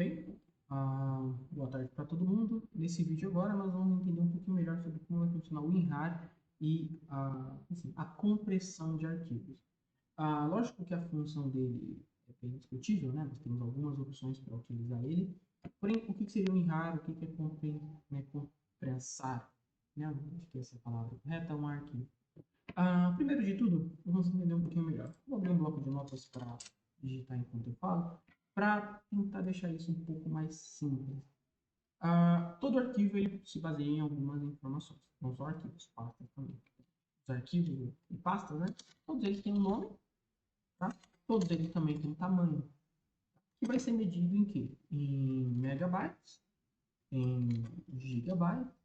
Bem, boa tarde para todo mundo. Nesse vídeo agora nós vamos entender um pouquinho melhor sobre como vai funcionar o WinRAR e a compressão de arquivos. Lógico que a função dele é bem discutível, né? Nós temos algumas opções para utilizar ele. Porém, o que seria o WinRAR? O que é compressar? Né? Acho que essa é a palavra correta, um arquivo. Primeiro de tudo, vamos entender um pouquinho melhor. Vou abrir um bloco de notas para digitar enquanto eu falo, para tentar deixar isso um pouco mais simples. Todo arquivo ele se baseia em algumas informações, não só arquivos, pastas também. Os arquivos e pastas, né? Todos eles têm um nome, tá? Todos eles também têm um tamanho, que vai ser medido em quê? Em megabytes, em gigabytes,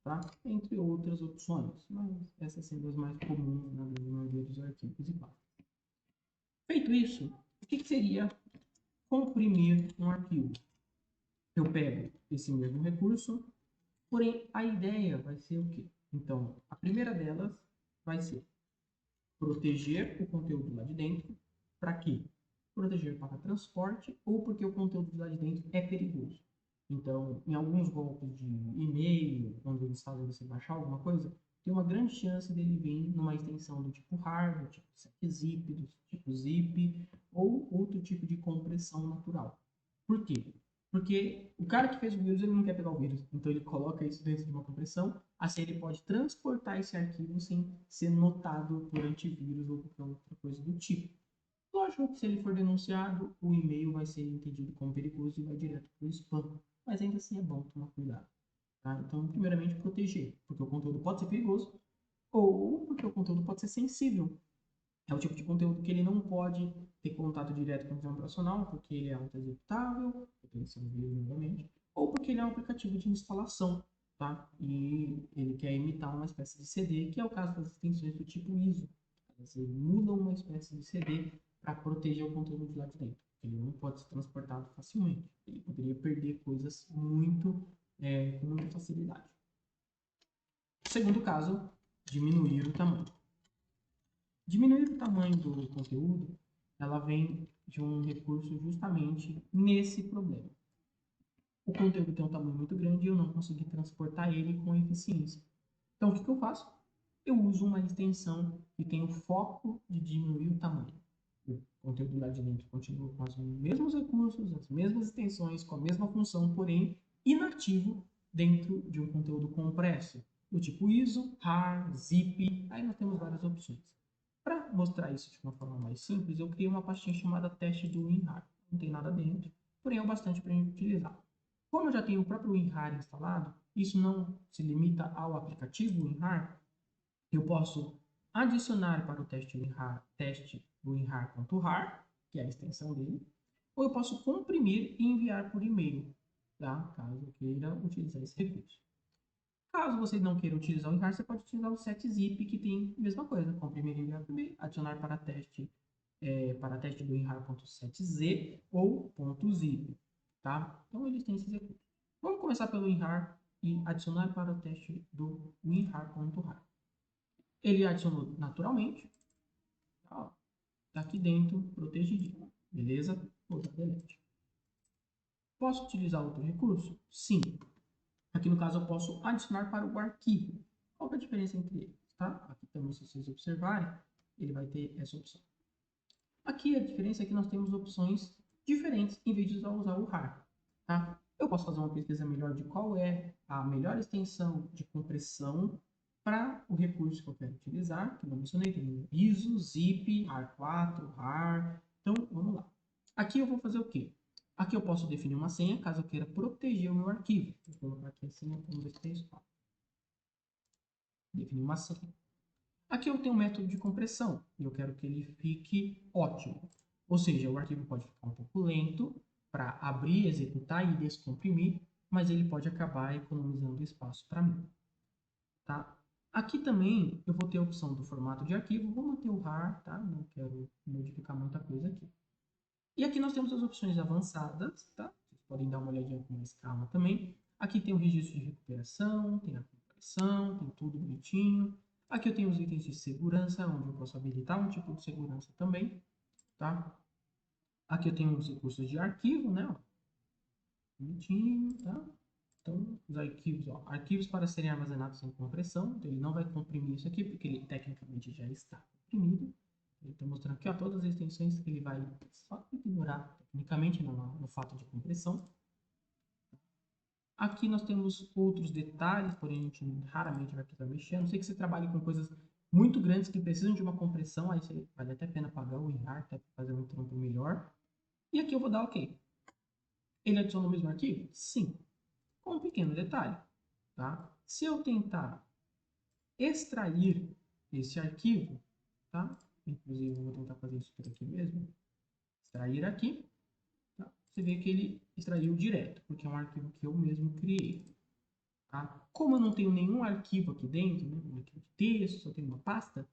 tá? Entre outras opções, mas essas sendo as mais comuns na maioria dos arquivos e pastas. Feito isso, o que seria comprimir um arquivo? Eu pego esse mesmo recurso, porém a ideia vai ser o quê? Então, a primeira delas vai ser proteger o conteúdo lá de dentro. Para quê? Proteger para transporte ou porque o conteúdo lá de dentro é perigoso. Então, em alguns golpes de e-mail, quando eles fazem você baixar alguma coisa, tem uma grande chance dele vir numa extensão do tipo RAR, do tipo zip, do tipo zip, ou outro tipo de compressão natural. Por quê? Porque o cara que fez o vírus, ele não quer pegar o vírus. Então, ele coloca isso dentro de uma compressão. Assim, ele pode transportar esse arquivo sem ser notado por antivírus ou qualquer outra coisa do tipo. Lógico que se ele for denunciado, o e-mail vai ser entendido como perigoso e vai direto para o spam. Mas ainda assim é bom tomar cuidado. Tá? Então, primeiramente, proteger. Porque o conteúdo pode ser perigoso ou porque o conteúdo pode ser sensível. É o tipo de conteúdo que ele não pode ter contato direto com o sistema operacional, porque ele é auto-executável, novamente, ou porque ele é um aplicativo de instalação, tá? E ele quer imitar uma espécie de CD, que é o caso das extensões do tipo ISO. Elas emulam uma espécie de CD para proteger o conteúdo de lá de dentro. Ele não pode ser transportado facilmente. Ele poderia perder coisas com muita facilidade. Segundo caso, diminuir o tamanho. Diminuir o tamanho do conteúdo, ela vem de um recurso justamente nesse problema. O conteúdo tem um tamanho muito grande e eu não consegui transportar ele com eficiência. Então, o que eu faço? Eu uso uma extensão que tem o foco de diminuir o tamanho. O conteúdo lá de dentro continua com os mesmos recursos, as mesmas extensões, com a mesma função, porém inativo dentro de um conteúdo compresso, do tipo ISO, RAR, ZIP, aí nós temos várias opções. Para mostrar isso de uma forma mais simples, eu criei uma pastinha chamada teste do WinRAR. Não tem nada dentro, porém é o bastante para a gente utilizar. Como eu já tenho o próprio WinRAR instalado, isso não se limita ao aplicativo WinRAR, eu posso adicionar para o teste do WinRAR.rar, que é a extensão dele, ou eu posso comprimir e enviar por e-mail, tá? Caso eu queira utilizar esse recurso. Caso você não queira utilizar o WinRAR, você pode utilizar o setzip, que tem a mesma coisa, comprimir e enviar por e-mail, adicionar para teste do WinRAR.setz ou .zip, tá? Então eles têm esses recursos. Vamos começar pelo WinRAR e adicionar para o teste do WinRAR.rar. Ele adicionou naturalmente, tá? Tá aqui dentro, protegidinho, beleza? Vou dar delete. Posso utilizar outro recurso? Sim. Aqui no caso eu posso adicionar para o arquivo. Qual é a diferença entre eles, tá? Aqui também, se vocês observarem, ele vai ter essa opção. Aqui a diferença é que nós temos opções diferentes em vez de usar o RAR, tá? Eu posso fazer uma pesquisa melhor de qual é a melhor extensão de compressão para o recurso que eu quero utilizar, que eu não mencionei, tem ISO, ZIP, RAR4, RAR. Então, vamos lá. Aqui eu vou fazer o quê? Aqui eu posso definir uma senha, caso eu queira proteger o meu arquivo. Vou colocar aqui a senha, vamos ver se tem espaço. Definir uma senha. Aqui eu tenho um método de compressão e eu quero que ele fique ótimo. Ou seja, o arquivo pode ficar um pouco lento para abrir, executar e descomprimir, mas ele pode acabar economizando espaço para mim. Tá? Aqui também eu vou ter a opção do formato de arquivo, vou manter o RAR, tá? Não quero modificar muita coisa aqui. E aqui nós temos as opções avançadas, tá? Vocês podem dar uma olhadinha com mais calma também. Aqui tem o registro de recuperação, tem a compressão, tem tudo bonitinho. Aqui eu tenho os itens de segurança, onde eu posso habilitar um tipo de segurança também, tá? Aqui eu tenho os recursos de arquivo, né? Bonitinho, tá? Então, os arquivos, ó, arquivos para serem armazenados sem compressão. Então, ele não vai comprimir isso aqui, porque ele tecnicamente já está comprimido. Ele está mostrando aqui, ó, todas as extensões que ele vai só ignorar tecnicamente no fato de compressão. Aqui nós temos outros detalhes, porém a gente raramente vai precisar mexer. A não ser que você trabalhe com coisas muito grandes que precisam de uma compressão, aí você vale até a pena pagar o WinRAR para fazer um trampo melhor. E aqui eu vou dar OK. Ele adiciona o mesmo arquivo? Sim, com um pequeno detalhe. Tá? Se eu tentar extrair esse arquivo, tá? Inclusive eu vou tentar fazer isso por aqui mesmo, extrair aqui, tá? Você vê que ele extraiu direto, porque é um arquivo que eu mesmo criei. Tá? Como eu não tenho nenhum arquivo aqui dentro, né, um arquivo de texto, só tenho uma pasta,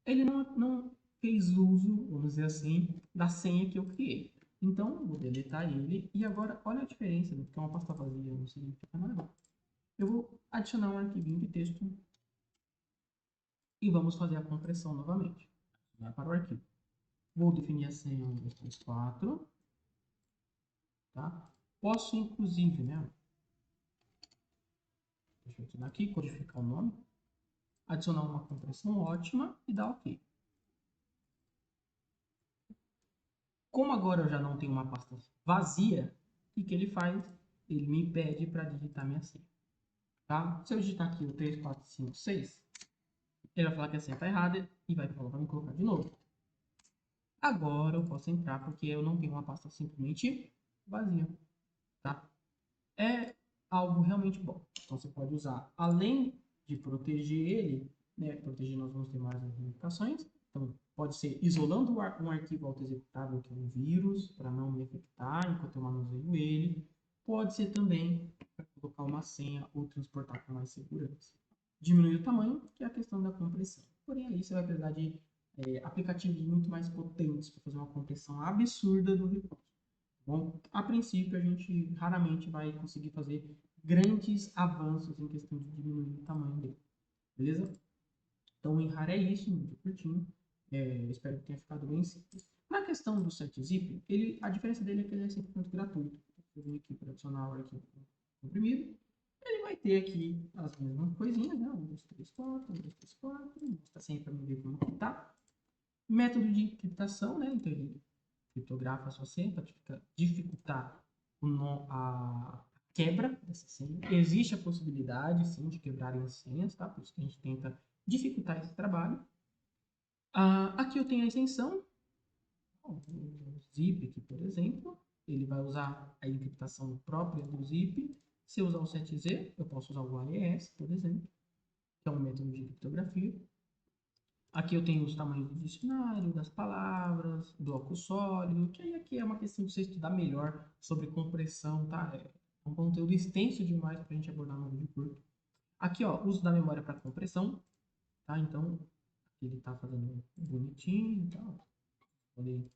ele não fez uso, vamos dizer assim, da senha que eu criei. Então, vou deletar ele, e agora, olha a diferença, né, porque uma pasta vazia não significa nada. Eu vou adicionar um arquivinho de texto e vamos fazer a compressão novamente. Vai para o arquivo. Vou definir a senha 1, 2, 3, 4. Tá? Posso, inclusive, né? Deixa eu tirar aqui, codificar o nome. Adicionar uma compressão ótima e dar OK. Como agora eu já não tenho uma pasta vazia, o que ele faz? Ele me pede para digitar minha senha. Tá? Se eu digitar aqui o 3, 4, 5, 6, ele vai falar que a senha está errada e vai falar para me colocar de novo. Agora eu posso entrar porque eu não tenho uma pasta simplesmente vazia. Tá? É algo realmente bom. Então você pode usar, além de proteger ele, né, proteger nós vamos ter mais ramificações. Então pode ser isolando um arquivo autoexecutável que é um vírus, para não me afetar enquanto eu manuseio ele. Pode ser também para colocar uma senha ou transportar com mais segurança. Diminuir o tamanho, que é a questão da compressão. Porém aí você vai precisar de aplicativos muito mais potentes para fazer uma compressão absurda do recurso. Bom, a princípio, a gente raramente vai conseguir fazer grandes avanços em questão de diminuir o tamanho dele, beleza? Então, o WinRAR é isso, muito curtinho. Espero que tenha ficado bem simples. Na questão do setzip, a diferença dele é que ele é 100% gratuito. Eu vim aqui para adicionar o arquivo comprimido. Ele vai ter aqui as mesmas coisinhas, né? 1, 2, 3, 4, 1, 2, 3, 4. Mostra sempre para ver como que tá. Método de encriptação, né? Então, ele criptografa a sua senha para dificultar a quebra dessa senha. Existe a possibilidade, sim, de quebrarem as senhas, tá? Por isso que a gente tenta dificultar esse trabalho. Aqui eu tenho a extensão, o zip aqui, por exemplo. Ele vai usar a encriptação própria do zip. Se eu usar o 7Z, eu posso usar o AES, por exemplo, que é um método de criptografia. Aqui eu tenho os tamanhos do dicionário, das palavras, bloco sólido, que aí aqui é uma questão de você estudar melhor sobre compressão, tá? É um conteúdo extenso demais para a gente abordar no vídeo curto. Aqui, ó, uso da memória para compressão, tá? Então, aqui ele está fazendo bonitinho, tá? Poder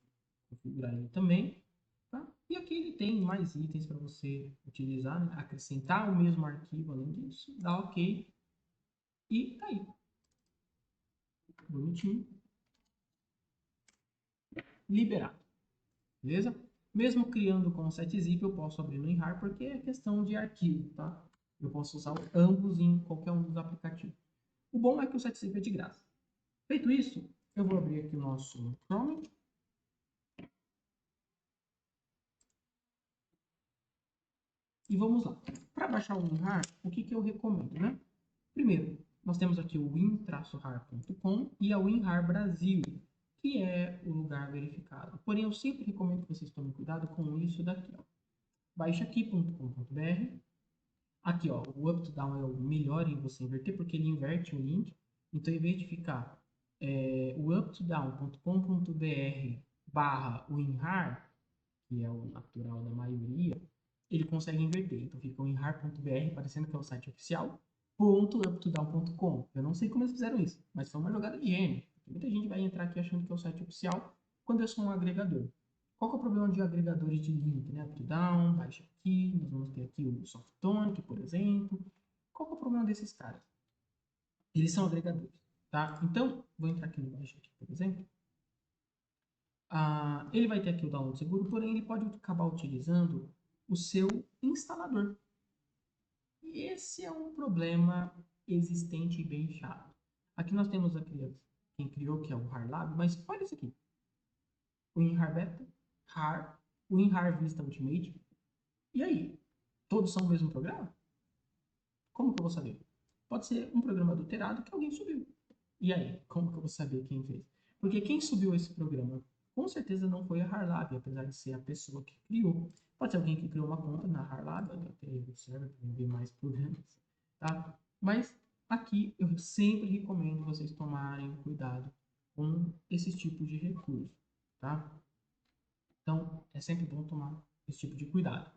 configurar ele também, tá? E aqui ele tem mais itens para você utilizar, né? Acrescentar o mesmo arquivo além disso, dá OK e tá aí. Bonitinho. Liberado. Beleza? Mesmo criando com o 7-zip, eu posso abrir no WinRAR porque é questão de arquivo, tá? Eu posso usar ambos em qualquer um dos aplicativos. O bom é que o 7-zip é de graça. Feito isso, eu vou abrir aqui o nosso Chrome. E vamos lá. Para baixar o WinRAR, o que eu recomendo, né? Primeiro, nós temos aqui o win-rar.com e a WinRAR Brasil, que é o lugar verificado. Porém, eu sempre recomendo que vocês tomem cuidado com isso daqui, ó. Baixaqui.com.br. Aqui, ó, o up to down é o melhor em você inverter, porque ele inverte o link. Então, em vez de ficar o uptodown.com.br barra WinRAR, que é o natural da maioria, ele consegue inverter. Então, fica winrar.br, parecendo que é o site oficial, .uptodown.com. Eu não sei como eles fizeram isso, mas foi uma jogada de gênio. Muita gente vai entrar aqui achando que é o site oficial, quando é só um agregador. Qual que é o problema de agregadores de link, né? Uptodown, baixa aqui, nós vamos ter aqui o Softonic, por exemplo. Qual que é o problema desses caras? Eles são agregadores, tá? Então, vou entrar aqui no baixa aqui, por exemplo. Ele vai ter aqui o download seguro, porém ele pode acabar utilizando o seu instalador. E esse é um problema existente e bem chato. Aqui nós temos quem criou, que é o HARLab, mas olha isso aqui. O WinRAR Beta, RAR, o WinRAR Vista Ultimate. E aí? Todos são o mesmo programa? Como que eu vou saber? Pode ser um programa adulterado que alguém subiu. E aí? Como que eu vou saber quem fez? Porque quem subiu esse programa, com certeza não foi a HARLab, apesar de ser a pessoa que criou. Pode ser alguém que criou uma conta na HARLab, até o server para ver mais problemas, tá? Mas aqui eu sempre recomendo vocês tomarem cuidado com esses tipos de recursos, tá? Então, é sempre bom tomar esse tipo de cuidado.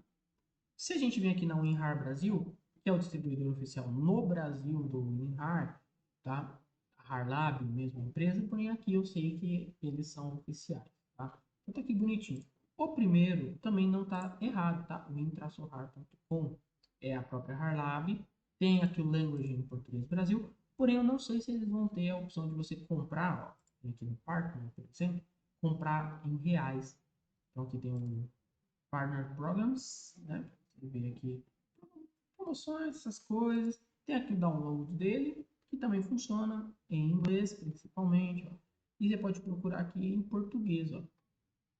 Se a gente vem aqui na WinRAR Brasil, que é o distribuidor oficial no Brasil do WinRAR, tá? A HARLab, mesma empresa, porém aqui eu sei que eles são oficiais, tá? Então tá aqui bonitinho. O primeiro também não tá errado, tá? win-rar.com é a própria HARLab, tem aqui o Language em português Brasil, porém eu não sei se eles vão ter a opção de você comprar, ó, aqui no Partner, por exemplo, comprar em reais. Então aqui tem um Partner Programs, né? Você vê aqui promoções, essas coisas. Tem aqui o download dele, que também funciona em inglês, principalmente. Ó. E você pode procurar aqui em português. Ó.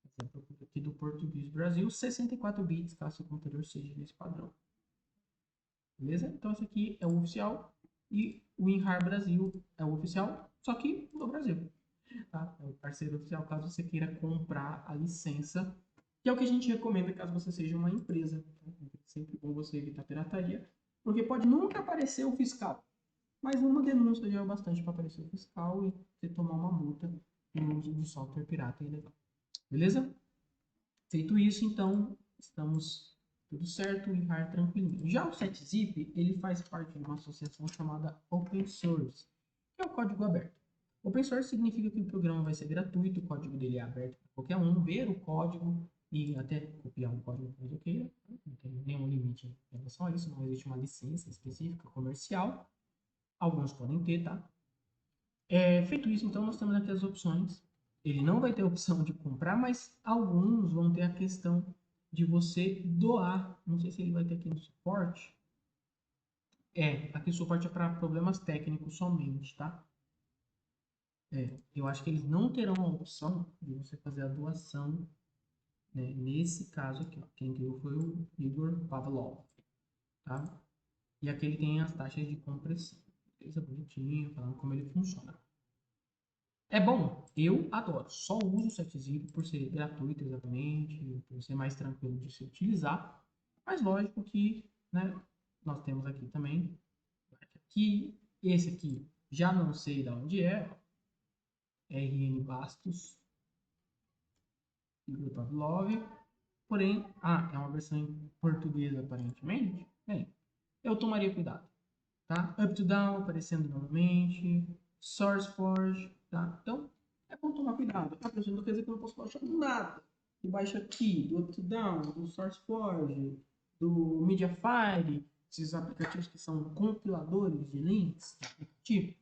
Você procura aqui do Português Brasil, 64 bits, caso seu computador seja desse padrão. Beleza? Então, esse aqui é o oficial. E o WinRAR Brasil é o oficial, só que no Brasil. Tá? É o parceiro oficial, caso você queira comprar a licença, que é o que a gente recomenda caso você seja uma empresa. Tá? É sempre bom você evitar pirataria, porque pode nunca aparecer o fiscal, mas uma denúncia já é o bastante para aparecer o fiscal e você tomar uma multa no uso do software pirata ilegal. Beleza? Feito isso, então, estamos tudo certo, o WinRAR tranquilinho. Já o SetZip, ele faz parte de uma associação chamada Open Source, que é o código aberto. Open Source significa que o programa vai ser gratuito, o código dele é aberto para qualquer um ver o código e até copiar o código caso queira. Não tem nenhum limite em relação a isso, não existe uma licença específica comercial. Alguns podem ter, tá? Feito isso, então, nós temos aqui as opções. Ele não vai ter a opção de comprar, mas alguns vão ter a questão de você doar. Não sei se ele vai ter aqui no suporte. Aqui o suporte é para problemas técnicos somente, tá? Eu acho que eles não terão a opção de você fazer a doação, né? Nesse caso aqui, ó, quem criou foi o Igor Pavlov, tá? E aqui ele tem as taxas de compressão. Beleza? Bonitinho, falando como ele funciona. É bom, eu adoro. Só uso o SetZip por ser gratuito exatamente, por ser mais tranquilo de se utilizar. Mas lógico que, né, nós temos aqui também, que esse aqui já não sei de onde é, RN Bastos, Igor Pavlov, porém, é uma versão em português aparentemente. Bem, eu tomaria cuidado, tá? Up to down aparecendo novamente, SourceForge, tá? Então, é bom tomar cuidado. Ah, professor, não quer dizer que eu não posso baixar nada. E baixa aqui, do Up to Down, do SourceForge, do Mediafire, esses aplicativos que são compiladores de links de aplicativo.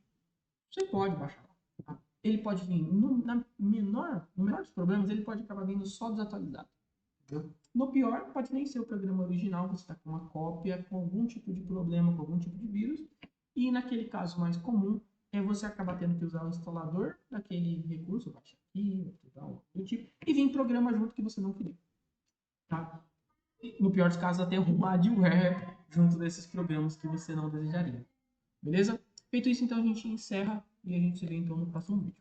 Você pode baixar. Tá? Ele pode vir, no menor dos problemas, ele pode acabar vindo só desatualizado. Entendeu? No pior, pode nem ser o programa original, você está com uma cópia, com algum tipo de problema, com algum tipo de vírus. E naquele caso mais comum, você acaba tendo que usar o instalador daquele recurso, baixa aqui, do tipo, e vir programa junto que você não queria. Tá? No pior dos casos, até um adware junto desses programas que você não desejaria. Beleza? Feito isso, então a gente encerra e a gente se vê então no próximo vídeo.